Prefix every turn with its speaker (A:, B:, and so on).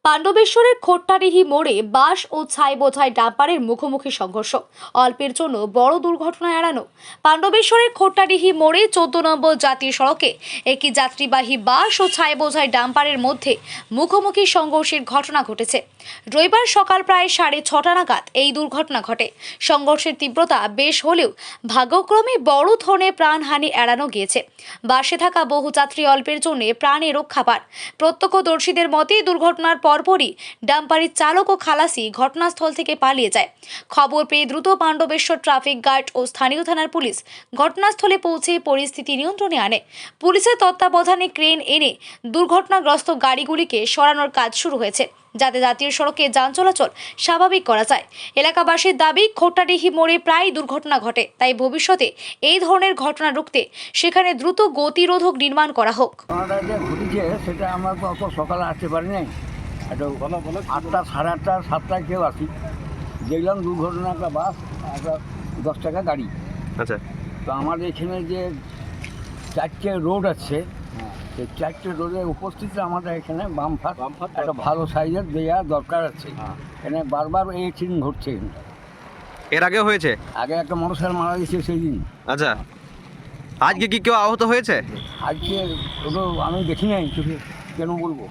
A: পাণ্ডবেশ্বরের খোট্টাডিহি মোড়ে বাস ও ছাই বোঝাই ডাম্পারের মুখোমুখি সংঘর্ষ, অল্পের জন্য বড় দুর্ঘটনা এড়ানো। পাণ্ডবেশ্বরের খোট্টাডিহি মোড়ে 14 নম্বর জাতীয় সড়কে একটি যাত্রীবাহী বাস ও ছাই বোঝাই ডাম্পারের মধ্যে মুখোমুখি সংঘর্ষের ঘটনা ঘটেছে। রবিবার সকাল প্রায় 6:30 নাগাদ এই দুর্ঘটনা ঘটে। সংঘর্ষের তীব্রতা বেশ হলেও ভাগ্যক্রমে বড় ধরনের প্রাণহানি এড়ানো গিয়েছে। বাসে থাকা বহু যাত্রী অল্পের জন্য প্রাণে রক্ষা পান। প্রত্যক্ষদর্শীদের মতে দুর্ঘটনার পরপরই ডাম্পারের চালক ও খালাসি ঘটনাস্থল থেকে পালিয়ে যায়। খবর পেয়ে দ্রুত পাণ্ডবেশ্বর ট্রাফিক গার্ড ও স্থানীয় থানার পুলিশ ঘটনাস্থলে পৌঁছে পরিস্থিতি নিয়ন্ত্রণে আনে। পুলিশের তত্ত্বাবধানে ক্রেন এনে দুর্ঘটনাগ্রস্ত গাড়িগুলিকে সরানোর কাজ শুরু হয়েছে, যাতে জাতীয় সড়কে যান চলাচল স্বাভাবিক করা যায়। এলাকাবাসীর দাবি, খোট্টাডিহি মোড়ে প্রায় দুর্ঘটনা ঘটে, তাই ভবিষ্যতে এই ধরনের ঘটনা রুখতে সেখানে দ্রুত গতিরোধক নির্মাণ করা হোক।
B: ঘটেছে সেটা আমরা তো অত সকালে আসতে পারি নাই, একটু 8টা, 8:30, 7টায় কেউ আসি, দেখলাম দুর্ঘটনা একটা বাস, একটা 10 টাকা গাড়ি।
C: আচ্ছা,
B: তো আমাদের এখানে যে 4টে রোড আছে, সেই 4টে রোডের উপস্থিতি আমাদের এখানে বামফাট একটা ভালো সাইজের দেওয়া দরকার আছে। এখানে বারবার এই অ্যাক্সিডেন্ট ঘটছে।
C: এর আগে হয়েছে?
B: আগে একটা মোটরসাইকেল মারা গেছে সেই দিন।
C: আচ্ছা, আজকে কি কেউ আহত হয়েছে?
B: আজকে ওটা আমি দেখি নাই চোখে, কেন বলবো।